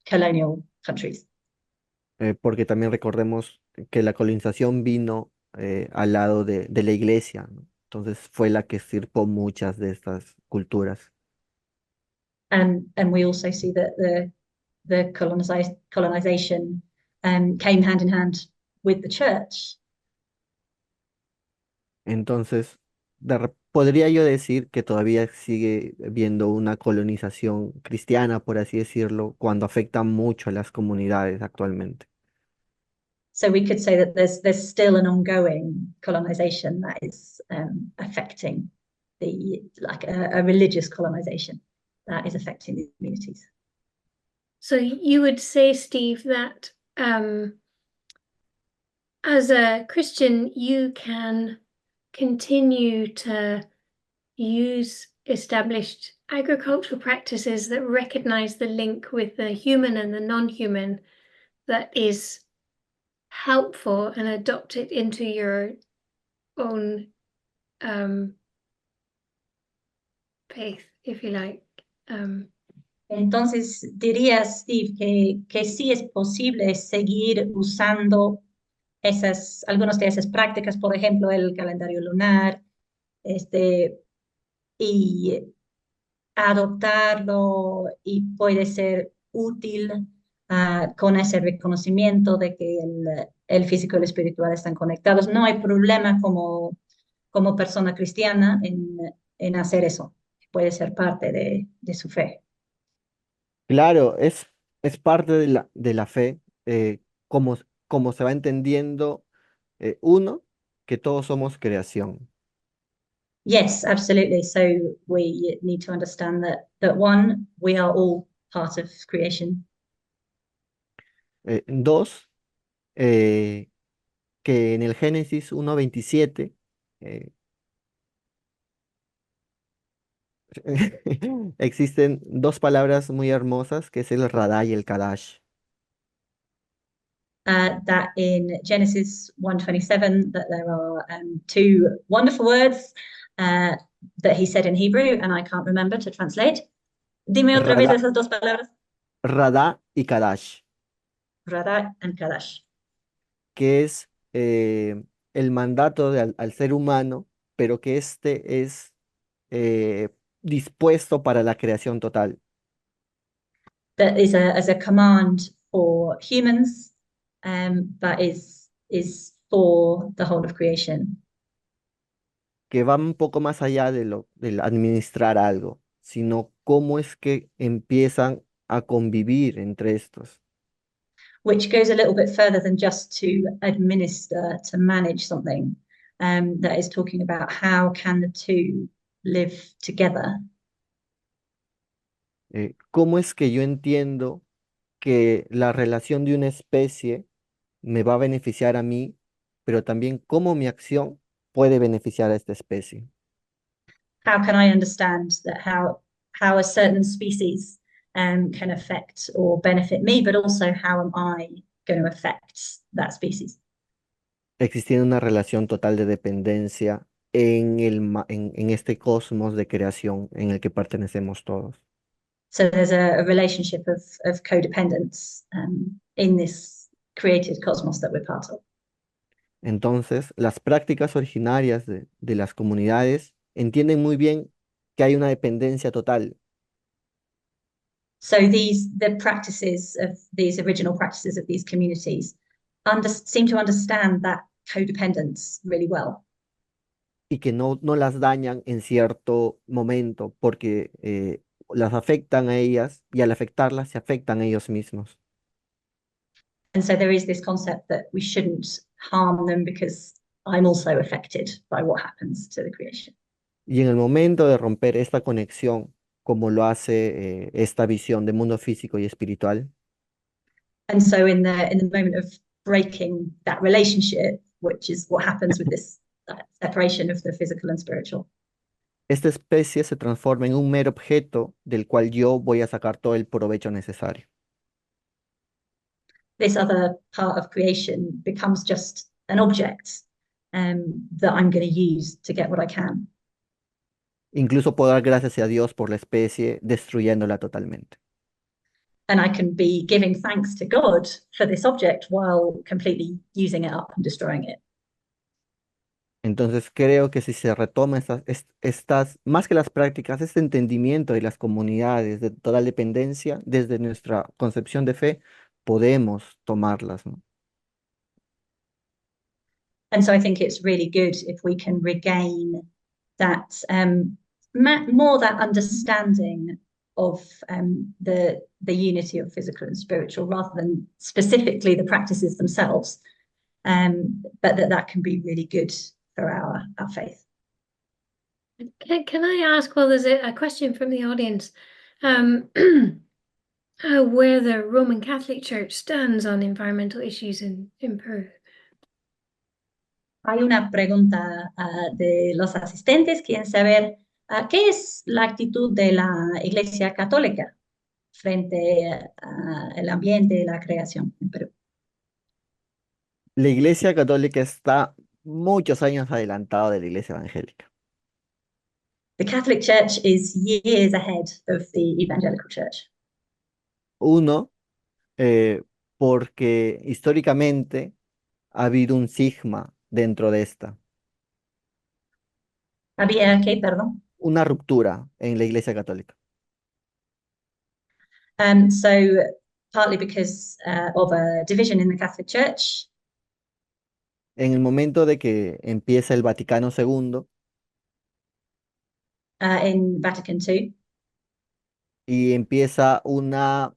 colonial countries. Porque también recordemos que la colonización vino al lado de la iglesia, ¿no? Entonces fue la que extirpó muchas de estas culturas. And we also see that the colonization came hand in hand with the church. Entonces, podría yo decir que todavía sigue habiendo una colonización cristiana, por así decirlo, cuando afecta mucho a las comunidades actualmente. So we could say that there's still an ongoing colonization that is affecting a religious colonization that is affecting the communities. So you would say, Steve, that as a Christian, you can continue to use established agricultural practices that recognize the link with the human and the non-human that is helpful and adopt it into your own faith, if you like. Entonces diría Steve que sí es posible seguir usando algunas de esas prácticas, por ejemplo, el calendario lunar, y adoptarlo y puede ser útil con ese reconocimiento de que el físico y el espiritual están conectados. No hay problema como persona cristiana en hacer eso. Puede ser parte de su fe. Claro, es parte de la fe, como, como se va entendiendo, uno, que todos somos creación. Yes, absolutely. So we need to understand that one, we are all part of creation. Dos, eh, que en el Génesis 1:27 eh, existen dos palabras muy hermosas, que es el Radá y el Kadash. That in Genesis 1:27 that there are two wonderful words that he said in Hebrew, and I can't remember to translate. Dime otra vez Radá, esas dos palabras. Radá y Kadash, Radha and Kadash. que es el mandato al ser humano, pero que este es eh, dispuesto para la creación total, That is as a command for humans, but is for the whole of creation. que va un poco más allá del administrar algo, sino cómo es que empiezan a convivir entre estos. Which goes a little bit further than just to administer, to manage something. That is talking about how can the two live together. ¿Cómo es que yo entiendo que la relación de una especie me va a beneficiar a mí, pero también cómo mi acción puede beneficiar a esta especie? How can I understand that how a certain species can affect or benefit me, but also how am I going to affect that species? Existiendo una relación total de dependencia en este cosmos de creación en el que pertenecemos todos. So there's a relationship of codependence in this created cosmos that we're part of. Entonces, las prácticas originarias de las comunidades entienden muy bien que hay una dependencia total. So the practices of these original practices of these communities seem to understand that codependence really well. Y que no las dañan en cierto momento porque las afectan a ellas y al afectarlas se afectan a ellos mismos. And so there is this concept that we shouldn't harm them because I'm also affected by what happens to the creation. Y en el momento de romper esta conexión, como lo hace esta visión de mundo físico y espiritual, And so in the moment of breaking that relationship, which is what happens with this separation of the physical and spiritual, esta especie se transforma en un mero objeto del cual yo voy a sacar todo el provecho necesario. this other part of creation becomes just an object that I'm going to use to get what I can. Incluso puedo dar gracias a Dios por la especie, destruyéndola totalmente. And I can be giving thanks to God for this object while completely using it up and destroying it. Entonces creo que si se retoma más que las prácticas, este entendimiento de las comunidades de total dependencia, desde nuestra concepción de fe, podemos tomarlas, ¿no? And so I think it's really good if we can regain that more that understanding of the unity of physical and spiritual, rather than specifically the practices themselves, but that can be really good for our faith. Can I ask, well, there's a question from the audience, where the Roman Catholic Church stands on environmental issues in Peru? Hay una pregunta de los asistentes, quieren saber qué es la actitud de la Iglesia Católica frente al ambiente y la creación en Perú. La Iglesia Católica está muchos años adelantado de la Iglesia Evangélica. The Catholic Church is years ahead of the Evangelical Church. Uno, porque históricamente ha habido un sigma dentro de esta, Había que, perdón. una ruptura en la Iglesia Católica. So partly because of a division in the Catholic Church. En el momento de que empieza el Vaticano II In Vatican II. y empieza una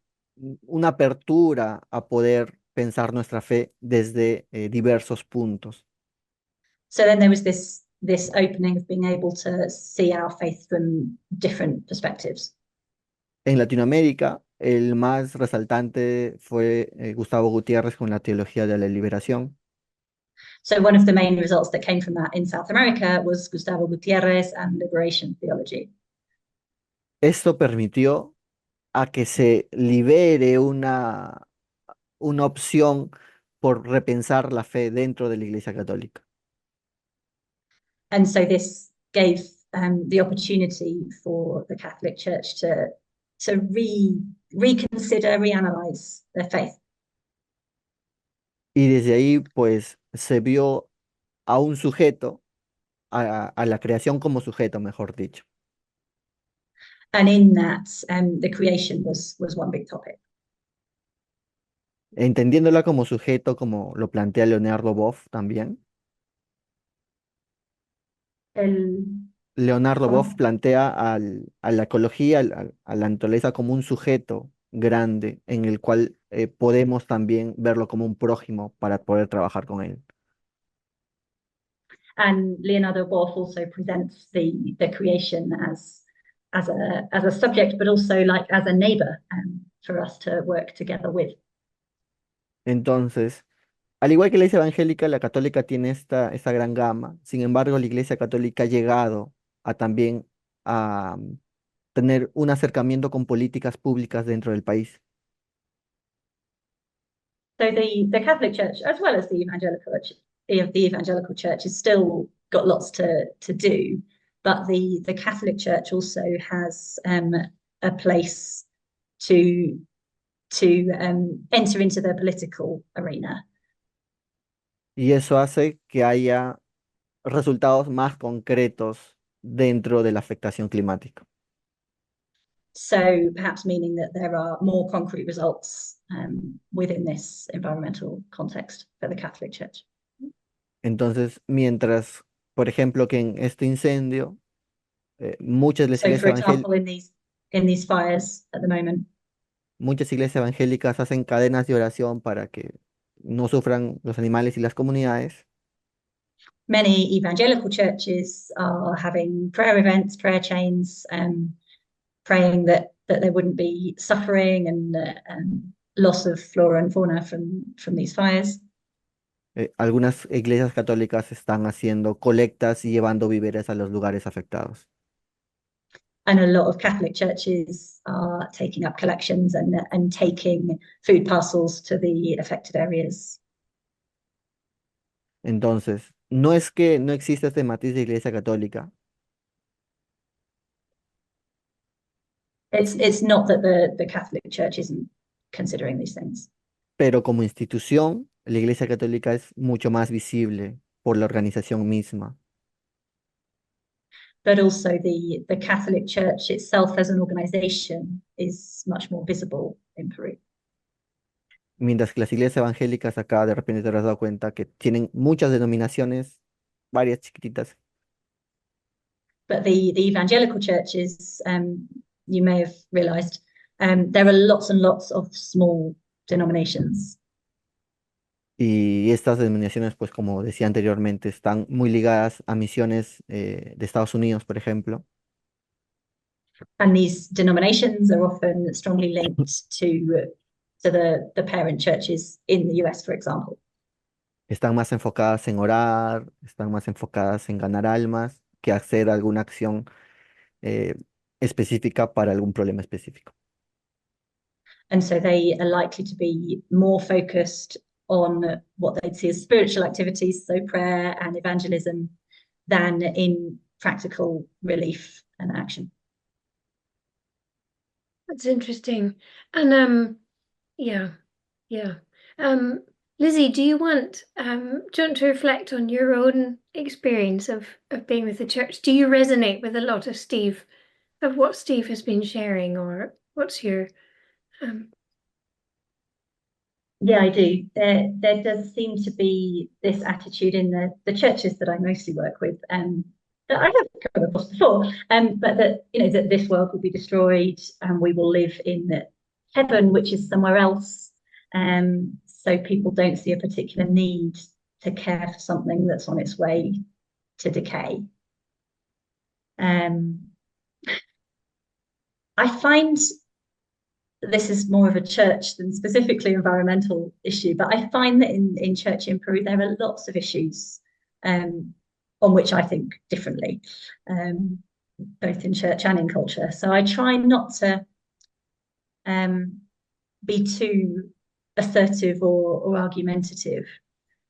apertura a poder pensar nuestra fe desde diversos puntos. So then there was this opening of being able to see our faith from different perspectives. En Latinoamérica, el más resaltante fue Gustavo Gutiérrez con la teología de la liberación. So one of the main results that came from that in South America was Gustavo Gutierrez and liberation theology. Esto permitió a que se libere una opción por repensar la fe dentro de la Iglesia Católica. And so this gave the opportunity for the Catholic Church to reconsider, reanalyze their faith. Y desde ahí, pues, se vio a un sujeto, a la creación como sujeto, mejor dicho. And in that, the creation was one big topic. Entendiéndola como sujeto, como lo plantea Leonardo Boff también. Leonardo Boff plantea a la ecología, a la naturaleza como un sujeto grande en el cual podemos también verlo como un prójimo para poder trabajar con él. And Leonardo Boff also presents the creation as a subject, but also like as a neighbor for us to work together with. Entonces, al igual que la Iglesia Evangélica, la Católica tiene esta gran gama. Sin embargo, la Iglesia Católica ha llegado a también a tener un acercamiento con políticas públicas dentro del país. So the Catholic Church, as well as the evangelical church, has still got lots to do, but the Catholic Church also has a place to enter into the political arena. Y eso hace que haya resultados más concretos dentro de la afectación climática. So perhaps meaning that there are more concrete results within this environmental context for the Catholic Church. Entonces, mientras, por ejemplo, que en este incendio, muchas de las So for iglesias example, in these fires at the moment, muchas iglesias evangélicas hacen cadenas de oración para que no sufran los animales y las comunidades. many evangelical churches are having prayer events, prayer chains, praying that there wouldn't be suffering and loss of flora and fauna from these fires. Algunas iglesias católicas están haciendo colectas y llevando víveres a los lugares afectados. And a lot of Catholic churches are taking up collections and taking food parcels to the affected areas. Entonces, no es que no exista este matiz de iglesia católica, It's not that the Catholic Church isn't considering these things, pero como institución, la iglesia católica es mucho más visible por la organización misma. but also the Catholic Church itself as an organization is much more visible in Peru. Mientras que las iglesias evangélicas acá de repente te habrás dado cuenta que tienen muchas denominaciones, varias chiquititas, But the evangelical churches, you may have realized, there are lots and lots of small denominations. y estas denominaciones, pues como decía anteriormente, están muy ligadas a misiones de Estados Unidos, por ejemplo, And these denominations are often strongly linked to the parent churches in the US, for example. están más enfocadas en orar, están más enfocadas en ganar almas que hacer alguna acción eh, específica para algún problema específico. And so they are likely to be more focused on what they'd see as spiritual activities, so prayer and evangelism, than in practical relief and action. That's interesting. And yeah. Lizzie, do you want to reflect on your own experience of being with the church? Do you resonate with a lot of what Steve has been sharing, or what's your Yeah, I do. There does seem to be this attitude in the churches that I mostly work with, that I have come across before, but that that this world will be destroyed and we will live in heaven, which is somewhere else. So people don't see a particular need to care for something that's on its way to decay. I find this is more of a church than specifically environmental issue, but I find that in church in Peru, there are lots of issues on which I think differently, both in church and in culture. So I try not to be too assertive or argumentative,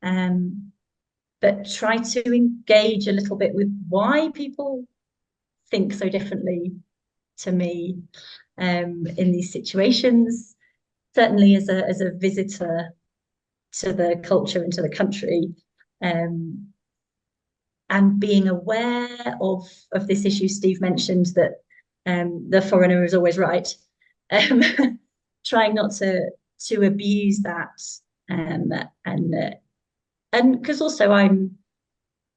but try to engage a little bit with why people think so differently to me in these situations. Certainly as a visitor to the culture and to the country, and being aware of this issue. Steve mentioned that the foreigner is always right. Trying not to abuse that, and because also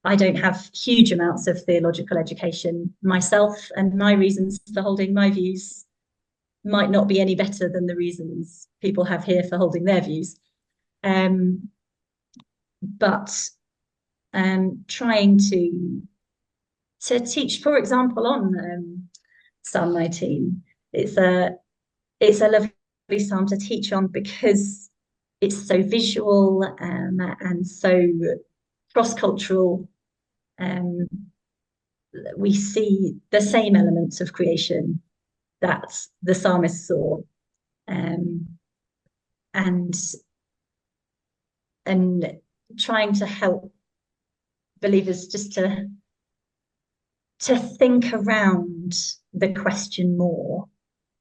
I don't have huge amounts of theological education myself, and my reasons for holding my views might not be any better than the reasons people have here for holding their views. But trying to teach, for example, on Psalm 19, it's a lovely psalm to teach on because it's so visual and so cross-cultural. We see the same elements of creation that the psalmist saw, um, and and trying to help believers just to think around the question more,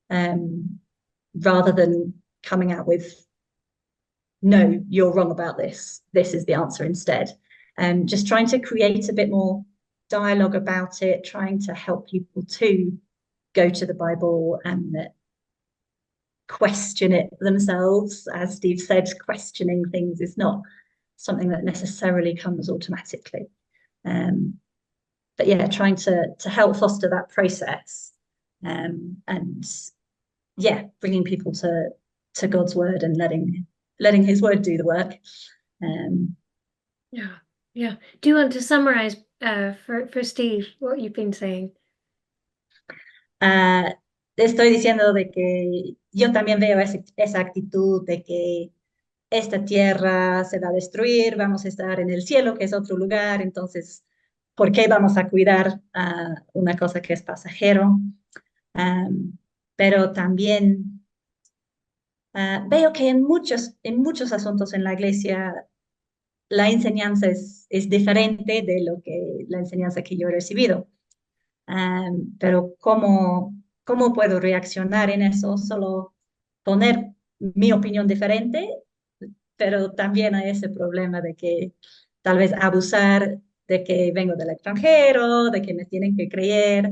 rather than coming out with, no, you're wrong about this. This is the answer instead. Just trying to create a bit more dialogue about it, trying to help people to go to the Bible and question it themselves. As Steve said, questioning things is not something that necessarily comes automatically. But yeah, trying to help foster that process, and yeah, bringing people to God's word and letting His word do the work. Yeah, yeah. Do you want to summarize for Steve what you've been saying? Estoy diciendo de que yo también veo esa actitud de que esta tierra se va a destruir, vamos a estar en el cielo, que es otro lugar, entonces, ¿por qué vamos a cuidar una cosa que es pasajero? Pero también veo que en muchos asuntos en la iglesia la enseñanza es diferente de la enseñanza que yo he recibido. Pero ¿cómo puedo reaccionar en eso? Solo poner mi opinión diferente, pero también hay ese problema de que tal vez abusar de que vengo del extranjero, de que me tienen que creer,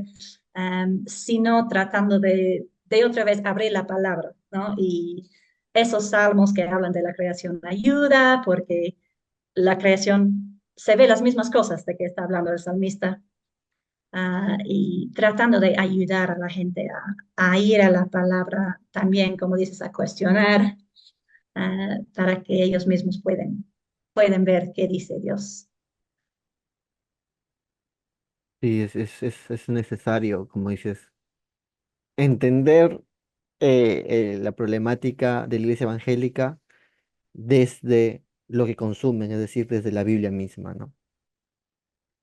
sino tratando de otra vez abrir la palabra, ¿no? Y esos salmos que hablan de la creación ayuda, porque la creación se ve las mismas cosas de que está hablando el salmista, y tratando de ayudar a la gente a ir a la palabra también, como dices, a cuestionar, para que ellos mismos pueden ver qué dice Dios. Sí, es necesario, como dices, entender la problemática de la iglesia evangélica desde lo que consumen, es decir, desde la Biblia misma, ¿no?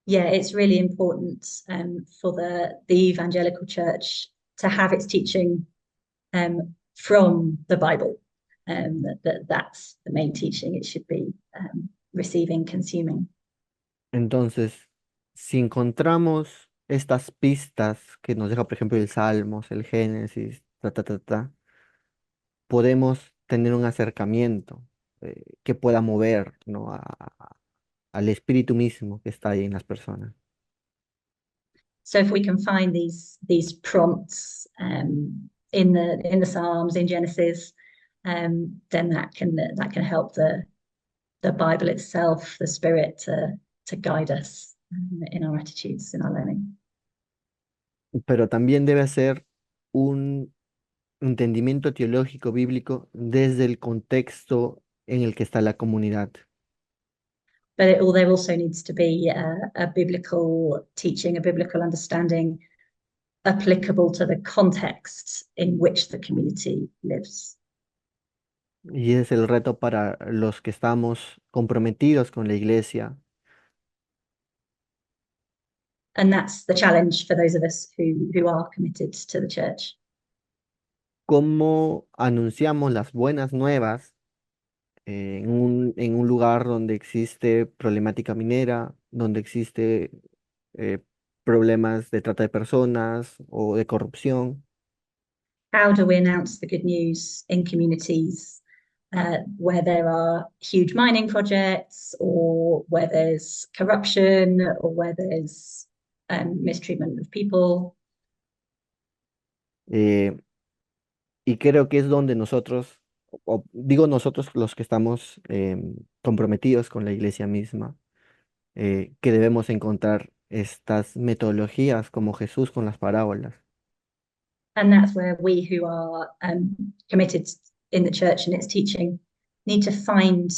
Yeah, it's really important, for the evangelical church to have its teaching, from the Bible. That's the main teaching it should be, receiving, consuming. Entonces, si encontramos estas pistas que nos deja, por ejemplo, el Salmos, el Génesis, podemos tener un acercamiento que pueda mover, ¿no? al espíritu mismo que está ahí en las personas. So if we can find these prompts, in the Psalms, in Genesis, then that can help the Bible itself, the Spirit, to guide us, in our attitudes, in our learning. Pero también debe ser un entendimiento teológico bíblico desde el contexto en el que está la comunidad. But there also needs to be a biblical teaching, a biblical understanding applicable to the context in which the community lives. Y es el reto para los que estamos comprometidos con la iglesia, And that's the challenge for those of us who are committed to the church. cómo anunciamos las buenas nuevas en un lugar donde existe problemática minera, donde existe eh, problemas de trata de personas o de corrupción. How do we announce the good news in communities where there are huge mining projects, or where there's corruption, or where there's mistreatment of people? Eh, y creo que es donde nosotros, o digo nosotros los que estamos comprometidos con la iglesia misma, que debemos encontrar estas metodologías como Jesús con las parábolas. And that's where we who are committed in the church and its teaching need to find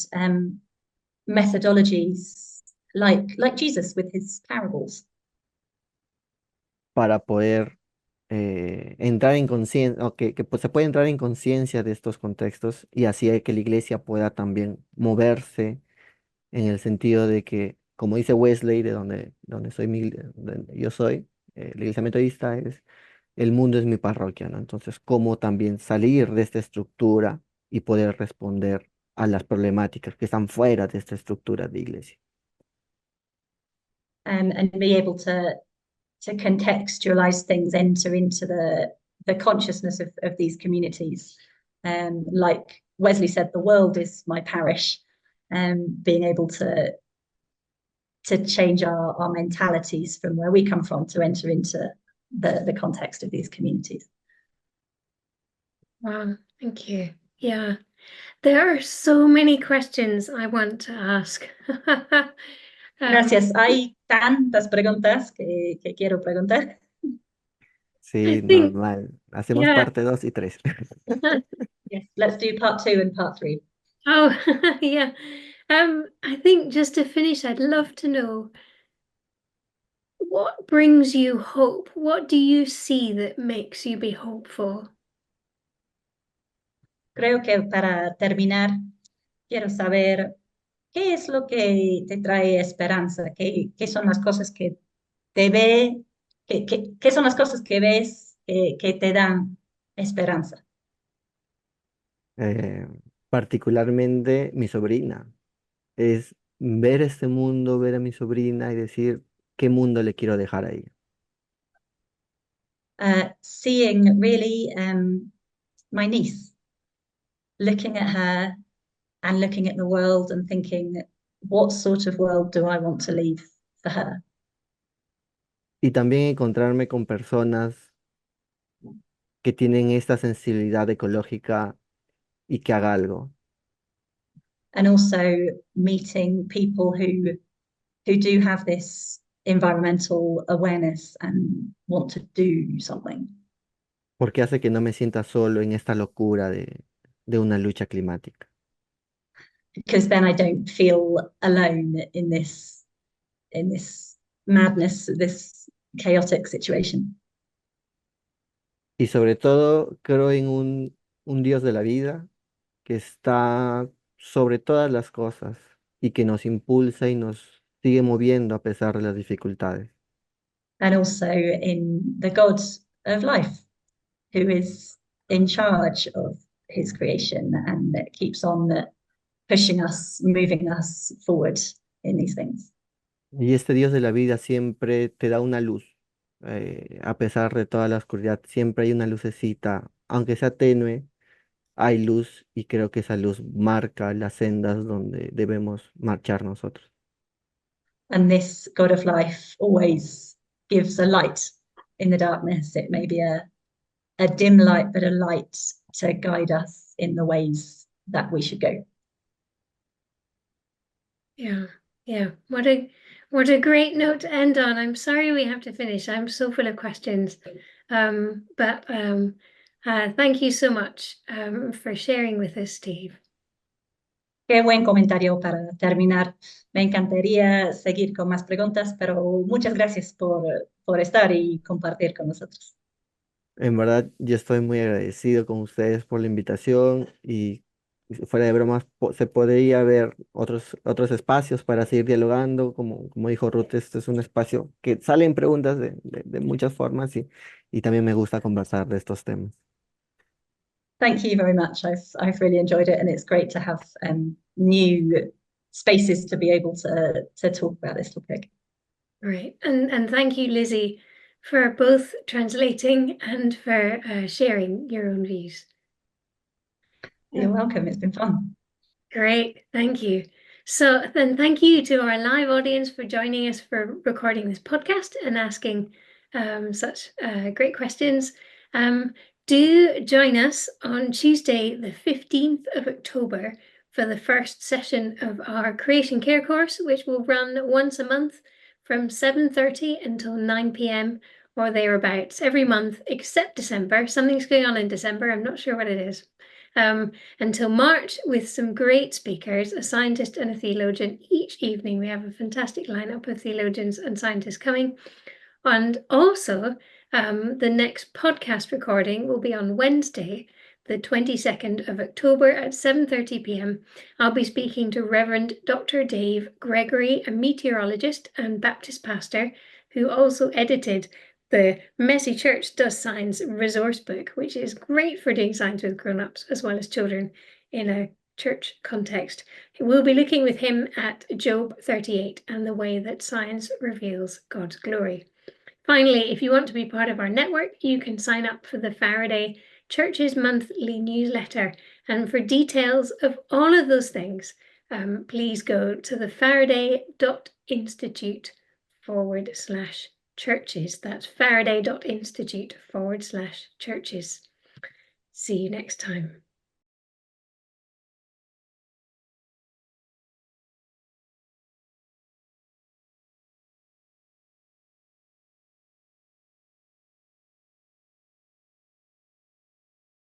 methodologies like Jesus with his parables. Para poder entrar en conciencia, o que pues, se puede entrar en conciencia de estos contextos y así que la iglesia pueda también moverse en el sentido de que, como dice Wesley, de donde soy, yo soy, la iglesia metodista el mundo es mi parroquia, ¿no? Entonces, cómo también salir de esta estructura y poder responder a las problemáticas que están fuera de esta estructura de iglesia. And be able to contextualize things, enter into the consciousness of these communities. Like Wesley said, the world is my parish. Being able to change our mentalities from where we come from to enter into the context of these communities. Wow, thank you. Yeah, there are so many questions I want to ask. Gracias. Hay tantas preguntas que quiero preguntar. I Sí, think, normal. Hacemos yeah. parte 2 y 3. Yes, let's do part 2 and part 3. Oh, yeah. I think just to finish, I'd love to know what brings you hope? What do you see that makes you be hopeful? Creo que para terminar, quiero saber qué es lo que te trae esperanza, qué son las cosas que te ve, qué son las cosas que ves que te dan esperanza. Eh, Particularmente mi sobrina. Es ver este mundo, ver a mi sobrina y decir qué mundo le quiero dejar a ella. Seeing really my niece, looking at her and looking at the world and thinking, what sort of world do I want to leave for her? Y también encontrarme con personas que tienen esta sensibilidad ecológica y que haga algo. And also meeting people who do have this environmental awareness and want to do something. Porque hace que no me sienta solo en esta locura de una lucha climática. Because then I don't feel alone in this madness, this chaotic situation. Y sobre todo creo en un Dios de la vida que está sobre todas las cosas y que nos impulsa y nos sigue moviendo a pesar de las dificultades. And also in the God of life, who is in charge of his creation and keeps on pushing us, moving us forward in these things. Y este Dios de la vida siempre te da una luz, a pesar de toda la oscuridad, siempre hay una lucecita, aunque sea tenue, hay luz y creo que esa luz marca las sendas donde debemos marchar nosotros. And this God of life always gives a light in the darkness. It may be a dim light, but a light to guide us in the ways that we should go. Yeah, yeah. What a great note to end on. I'm sorry we have to finish. I'm so full of questions. But thank you so much for sharing with us, Steve. Qué buen comentario para terminar. Me encantaría seguir con más preguntas, pero muchas gracias por estar y compartir con nosotros. En verdad, yo estoy muy agradecido con ustedes por la invitación y fuera de bromas, se podría ver otros espacios para seguir dialogando. Como dijo Ruth, este es un espacio que salen preguntas de muchas formas y también me gusta conversar de estos temas. Thank you very much. I've really enjoyed it, and it's great to have new spaces to be able to talk about this topic. Right, and thank you, Lizzie, for both translating and for sharing your own views. You're welcome. It's been fun. Great, thank you. So then thank you to our live audience for joining us for recording this podcast and asking such great questions. Do join us on Tuesday, the 15th of October for the first session of our Creation Care course, which will run once a month from 7:30 until 9 p.m. or thereabouts every month except December. Something's going on in December. I'm not sure what it is. Until March with some great speakers, a scientist and a theologian each evening. We have a fantastic lineup of theologians and scientists coming. And also, the next podcast recording will be on Wednesday, the 22nd of October at 7:30 p.m. I'll be speaking to Reverend Dr. Dave Gregory, a meteorologist and Baptist pastor, who also edited the Messy Church Does Science resource book, which is great for doing science with grown-ups as well as children in a church context. We'll be looking with him at Job 38 and the way that science reveals God's glory. Finally, if you want to be part of our network, you can sign up for the Faraday Church's monthly newsletter. And for details of all of those things, please go to the faraday.institute/churches. That's faraday.institute/churches. See you next time.